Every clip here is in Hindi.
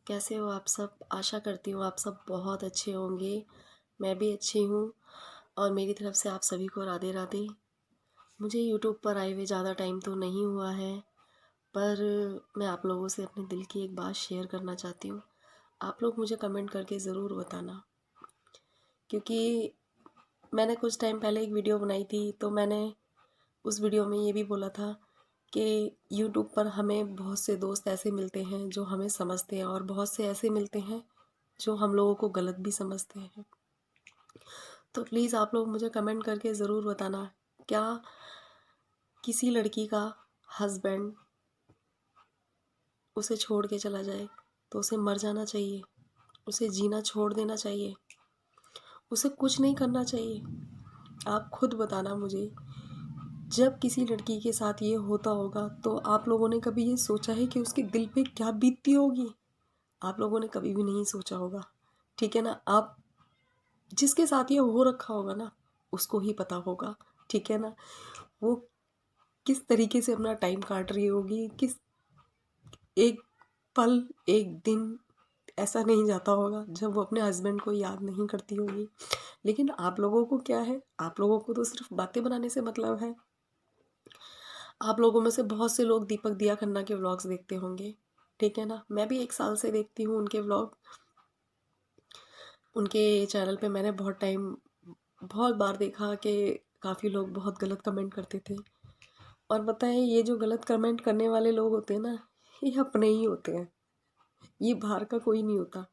कैसे हो आप सब। आशा करती हूँ आप सब बहुत अच्छे होंगे। मैं भी अच्छी हूँ और मेरी तरफ से आप सभी को राधे राधे। मुझे यूट्यूब पर आए हुए ज़्यादा टाइम तो नहीं हुआ है, पर मैं आप लोगों से अपने दिल की एक बात शेयर करना चाहती हूँ। आप लोग मुझे कमेंट करके ज़रूर बताना, क्योंकि मैंने कुछ टाइम पहले एक वीडियो बनाई थी, तो मैंने उस वीडियो में ये भी बोला था कि यूट्यूब पर हमें बहुत से दोस्त ऐसे मिलते हैं जो हमें समझते हैं, और बहुत से ऐसे मिलते हैं जो हम लोगों को गलत भी समझते हैं। तो प्लीज़ आप लोग मुझे कमेंट करके ज़रूर बताना, क्या किसी लड़की का हस्बैंड उसे छोड़ के चला जाए तो उसे मर जाना चाहिए, उसे जीना छोड़ देना चाहिए, उसे कुछ नहीं करना चाहिए? आप खुद बताना मुझे। जब किसी लड़की के साथ ये होता होगा तो आप लोगों ने कभी ये सोचा है कि उसके दिल पे क्या बीतती होगी? आप लोगों ने कभी भी नहीं सोचा होगा, ठीक है ना। आप जिसके साथ ये हो रखा होगा ना, उसको ही पता होगा, ठीक है ना। वो किस तरीके से अपना टाइम काट रही होगी, किस एक पल, एक दिन ऐसा नहीं जाता होगा जब वो अपने हस्बैंड को याद नहीं करती होगी। लेकिन आप लोगों को क्या है, आप लोगों को तो सिर्फ बातें बनाने से मतलब है। आप लोगों में से बहुत से लोग दीपक दिया खन्ना के व्लॉग्स देखते होंगे, ठीक है ना। मैं भी 1 साल से देखती हूँ उनके व्लॉग। उनके चैनल पे मैंने बहुत बार देखा कि काफ़ी लोग बहुत गलत कमेंट करते थे। और पता है, ये जो गलत कमेंट करने वाले लोग होते हैं ना, ये अपने ही होते हैं। ये बाहर का कोई नहीं होता।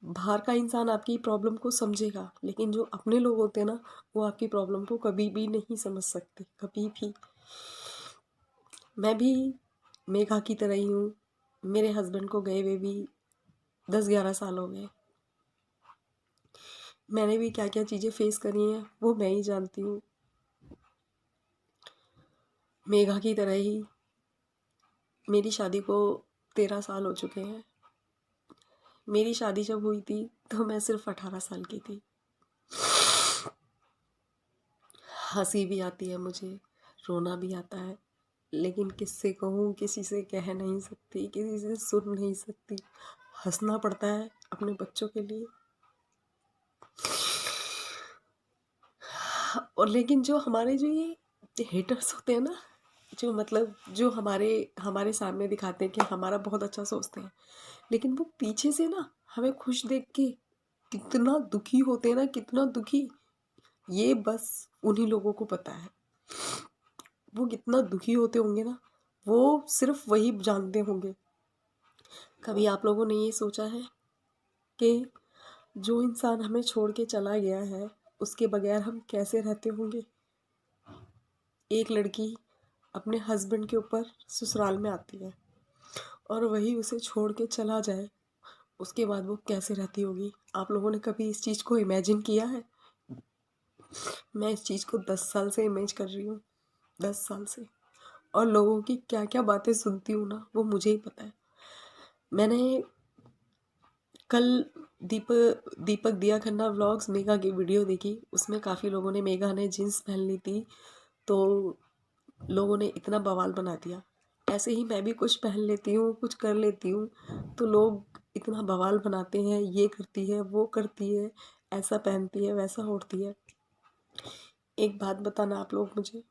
बाहर का इंसान आपकी प्रॉब्लम को समझेगा, लेकिन जो अपने लोग होते हैं ना, वो आपकी प्रॉब्लम को कभी भी नहीं समझ सकते, कभी भी। मैं भी मेघा की तरह ही हूँ। मेरे हस्बैंड को गए हुए भी 10-11 साल हो गए। मैंने भी क्या क्या चीज़ें फेस करी हैं वो मैं ही जानती हूँ। मेघा की तरह ही मेरी शादी को 13 साल हो चुके हैं। मेरी शादी जब हुई थी तो मैं सिर्फ 18 साल की थी। हंसी भी आती है मुझे, रोना भी आता है, लेकिन किससे कहूँ, किसी से कह नहीं सकती, किसी से सुन नहीं सकती। हंसना पड़ता है अपने बच्चों के लिए। और लेकिन जो हमारे जो ये हेटर्स होते हैं ना, जो मतलब जो हमारे हमारे सामने दिखाते हैं कि हमारा बहुत अच्छा सोचते हैं, लेकिन वो पीछे से ना हमें खुश देख के कितना दुखी होते हैं ना, कितना दुखी, ये बस उन्हीं लोगों को पता है। वो कितना दुखी होते होंगे ना, वो सिर्फ वही जानते होंगे। कभी आप लोगों ने ये सोचा है कि जो इंसान हमें छोड़ के चला गया है, उसके बगैर हम कैसे रहते होंगे? एक लड़की अपने हस्बैंड के ऊपर ससुराल में आती है और वही उसे छोड़ के चला जाए, उसके बाद वो कैसे रहती होगी? आप लोगों ने कभी इस चीज़ को इमेजिन किया है? मैं इस चीज़ को 10 साल से इमेज कर रही हूँ, 10 साल से। और लोगों की क्या क्या बातें सुनती हूँ ना, वो मुझे ही पता है। मैंने कल दीपक दिया खन्ना व्लॉग्स मेघा की वीडियो देखी। उसमें काफ़ी लोगों ने, मेघा ने जीन्स पहन ली थी तो लोगों ने इतना बवाल बना दिया। ऐसे ही मैं भी कुछ पहन लेती हूँ, कुछ कर लेती हूँ, तो लोग इतना बवाल बनाते हैं, ये करती है, वो करती है, ऐसा पहनती है, वैसा ओढ़ती है। एक बात बताना आप लोग मुझे,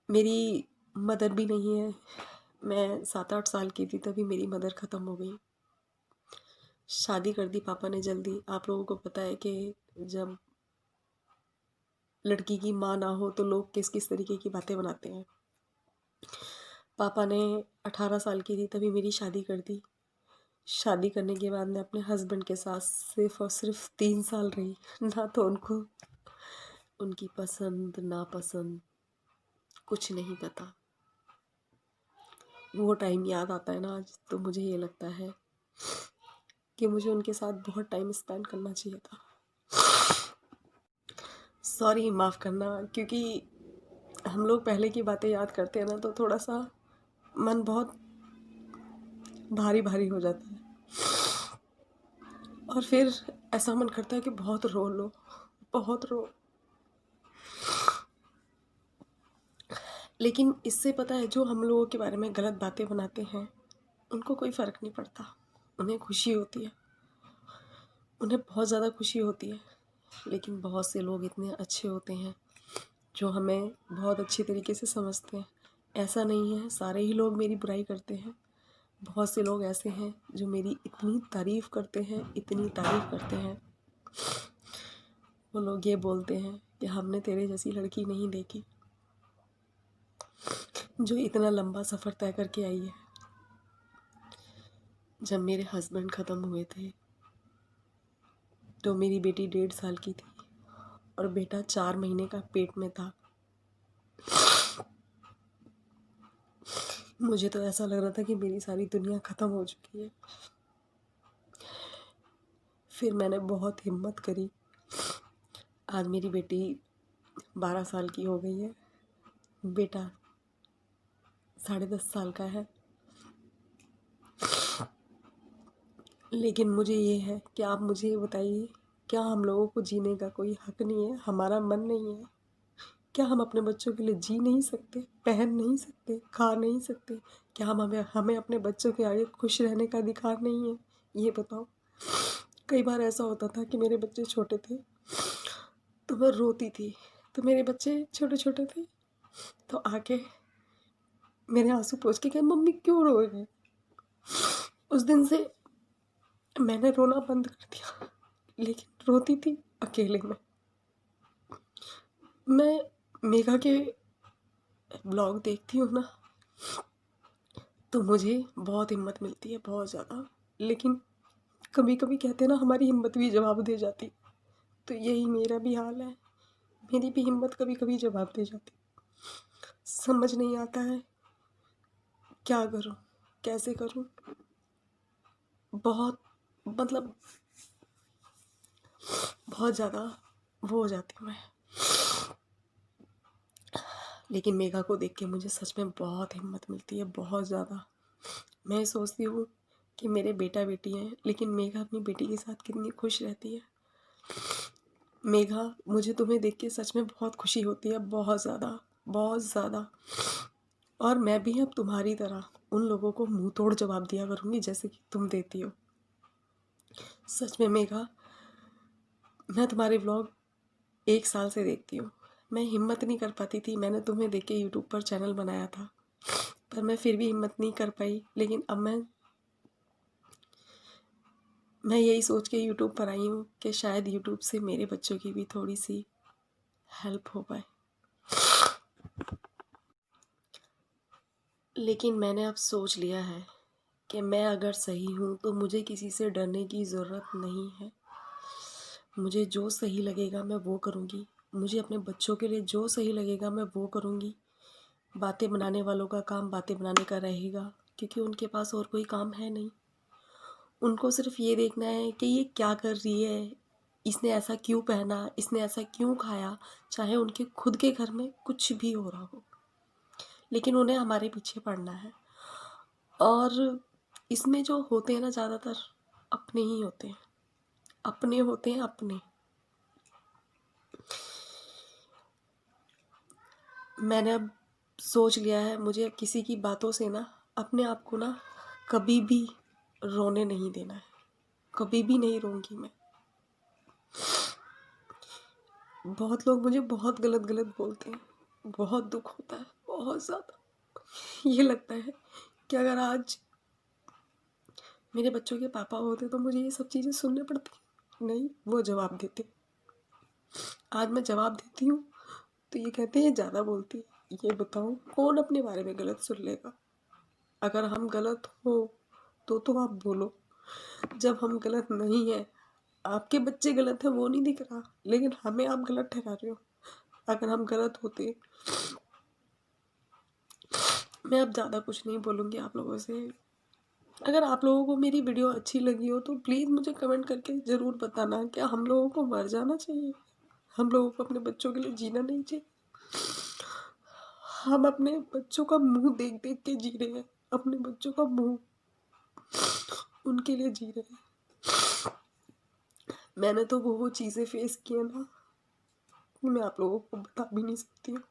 मेरी मदर भी नहीं है। मैं 7-8 साल की थी तभी मेरी मदर ख़त्म हो गई। शादी कर दी पापा ने जल्दी। आप लोगों को पता है कि जब लड़की की माँ ना हो तो लोग किस किस तरीके की बातें बनाते हैं। पापा ने 18 साल की थी तभी मेरी शादी कर दी। शादी करने के बाद मैं अपने हस्बैंड के साथ सिर्फ और सिर्फ 3 साल रही। ना तो उनको उनकी पसंद नापसंद कुछ नहीं पता। वो टाइम याद आता है ना आज, तो मुझे ये लगता है कि मुझे उनके साथ बहुत टाइम स्पेंड करना चाहिए था। सॉरी, माफ़ करना, क्योंकि हम लोग पहले की बातें याद करते हैं ना, तो थोड़ा सा मन बहुत भारी भारी हो जाता है, और फिर ऐसा मन करता है कि बहुत रो लो, बहुत रो। लेकिन इससे पता है, जो हम लोगों के बारे में गलत बातें बनाते हैं उनको कोई फ़र्क नहीं पड़ता। उन्हें खुशी होती है, उन्हें बहुत ज़्यादा खुशी होती है। लेकिन बहुत से लोग इतने अच्छे होते हैं जो हमें बहुत अच्छी तरीके से समझते हैं। ऐसा नहीं है सारे ही लोग मेरी बुराई करते हैं। बहुत से लोग ऐसे हैं जो मेरी इतनी तारीफ़ करते हैं, इतनी तारीफ़ करते हैं। वो लोग ये बोलते हैं कि हमने तेरे जैसी लड़की नहीं देखी जो इतना लंबा सफ़र तय करके आई है। जब मेरे हस्बैंड ख़त्म हुए थे तो मेरी बेटी 1.5 साल की थी और बेटा 4 महीने का पेट में था। मुझे तो ऐसा लग रहा था कि मेरी सारी दुनिया ख़त्म हो चुकी है। फिर मैंने बहुत हिम्मत करी। आज मेरी बेटी 12 साल की हो गई है, बेटा 10.5 साल का है। लेकिन मुझे ये है कि आप मुझे ये बताइए, क्या हम लोगों को जीने का कोई हक नहीं है? हमारा मन नहीं है? क्या हम अपने बच्चों के लिए जी नहीं सकते, पहन नहीं सकते, खा नहीं सकते? क्या हमें अपने बच्चों के आगे खुश रहने का अधिकार नहीं है? ये बताओ। कई बार ऐसा होता था कि मेरे बच्चे छोटे थे तो मैं रोती थी, तो मेरे बच्चे छोटे छोटे थे तो आके मेरे आंसू पोंछ के कहे, मम्मी क्यों रो रही? उस दिन से मैंने रोना बंद कर दिया, लेकिन रोती थी अकेले में। मैं मेघा के ब्लॉग देखती हूँ ना तो मुझे बहुत हिम्मत मिलती है, बहुत ज़्यादा। लेकिन कभी कभी कहते हैं ना, हमारी हिम्मत भी जवाब दे जाती। तो यही मेरा भी हाल है, मेरी भी हिम्मत कभी कभी जवाब दे जाती। समझ नहीं आता है क्या करूँ, कैसे करूँ। बहुत मतलब बहुत ज़्यादा वो हो जाती हूँ मैं। लेकिन मेघा को देख के मुझे सच में बहुत हिम्मत मिलती है, बहुत ज़्यादा। मैं सोचती हूँ कि मेरे बेटा बेटी हैं, लेकिन मेघा अपनी बेटी के साथ कितनी खुश रहती है। मेघा, मुझे तुम्हें देख के सच में बहुत खुशी होती है, बहुत ज़्यादा, बहुत ज़्यादा। और मैं भी अब तुम्हारी तरह उन लोगों को मुंह तोड़ जवाब दिया करूँगी जैसे कि तुम देती हो। सच में मेघा, मैं तुम्हारे व्लॉग 1 साल से देखती हूँ। मैं हिम्मत नहीं कर पाती थी, मैंने तुम्हें देख के यूट्यूब पर चैनल बनाया था, पर मैं फिर भी हिम्मत नहीं कर पाई। लेकिन अब मैं यही सोच के यूट्यूब पर आई हूँ कि शायद यूट्यूब से मेरे बच्चों की भी थोड़ी सी हेल्प हो पाए। लेकिन मैंने अब सोच लिया है कि मैं अगर सही हूँ तो मुझे किसी से डरने की ज़रूरत नहीं है। मुझे जो सही लगेगा मैं वो करूँगी, मुझे अपने बच्चों के लिए जो सही लगेगा मैं वो करूँगी। बातें बनाने वालों का काम बातें बनाने का रहेगा, क्योंकि उनके पास और कोई काम है नहीं। उनको सिर्फ ये देखना है कि ये क्या कर रही है, इसने ऐसा क्यों पहना, इसने ऐसा क्यों खाया, चाहे उनके खुद के घर में कुछ भी हो रहा हो। लेकिन उन्हें हमारे पीछे पड़ना है। और इसमें जो होते हैं ना, ज़्यादातर अपने ही होते हैं, अपने होते हैं अपने। मैंने अब सोच लिया है, मुझे अब किसी की बातों से ना अपने आप को ना कभी भी रोने नहीं देना है, कभी भी नहीं रोऊंगी मैं। बहुत लोग मुझे बहुत गलत गलत बोलते हैं, बहुत दुख होता है, बहुत ज़्यादा। ये लगता है कि अगर आज मेरे बच्चों के पापा होते तो मुझे ये सब चीज़ें सुनने पड़ती। नहीं, वो जवाब देते। आज मैं जवाब देती हूँ तो ये कहते हैं ज़्यादा बोलती है। ये बताओ कौन अपने बारे में गलत सुन लेगा? अगर हम गलत हो तो आप बोलो। जब हम गलत नहीं हैं, आपके बच्चे गलत हैं वो नहीं दिख रहा, लेकिन हमें आप गलत ठहरा रहे हो। अगर हम गलत होते, मैं अब ज़्यादा कुछ नहीं बोलूँगी आप लोगों से। अगर आप लोगों को मेरी वीडियो अच्छी लगी हो तो प्लीज़ मुझे कमेंट करके ज़रूर बताना, क्या हम लोगों को मर जाना चाहिए? हम लोगों को अपने बच्चों के लिए जीना नहीं चाहिए? हम अपने बच्चों का मुंह देख देख के जी रहे हैं, अपने बच्चों का मुंह उनके लिए जी रहे हैं। मैंने तो वो चीज़ें फेस की है ना, मैं आप लोगों को बता भी नहीं सकती हूँ।